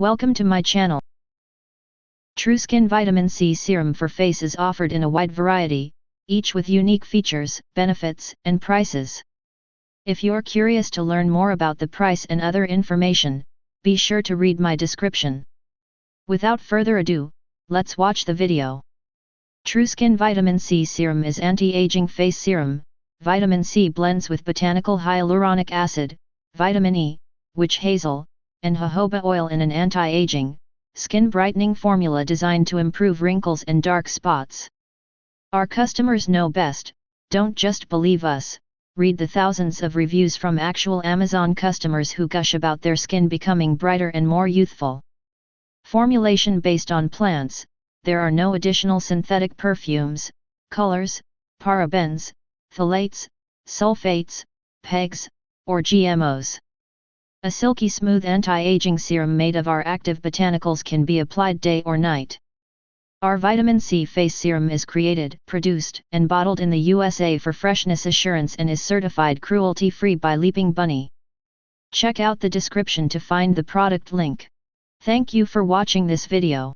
Welcome to my channel. TruSkin Vitamin C Serum for face is offered in a wide variety, each with unique features, benefits, and prices. If you're curious to learn more about the price and other information, be sure to read my description. Without further ado, let's watch the video. TruSkin Vitamin C Serum is anti-aging face serum. Vitamin C blends with botanical hyaluronic acid, vitamin E, witch hazel, and jojoba oil in an anti-aging, skin brightening formula designed to improve wrinkles and dark spots. Our customers know best. Don't just believe us, read the thousands of reviews from actual Amazon customers who gush about their skin becoming brighter and more youthful. Formulation based on plants. There are no additional synthetic perfumes, colors, parabens, phthalates, sulfates, PEGs, or GMOs. A silky smooth anti-aging serum made of our active botanicals can be applied day or night. Our vitamin C face serum is created, produced, and bottled in the USA for freshness assurance and is certified cruelty-free by Leaping Bunny. Check out the description to find the product link. Thank you for watching this video.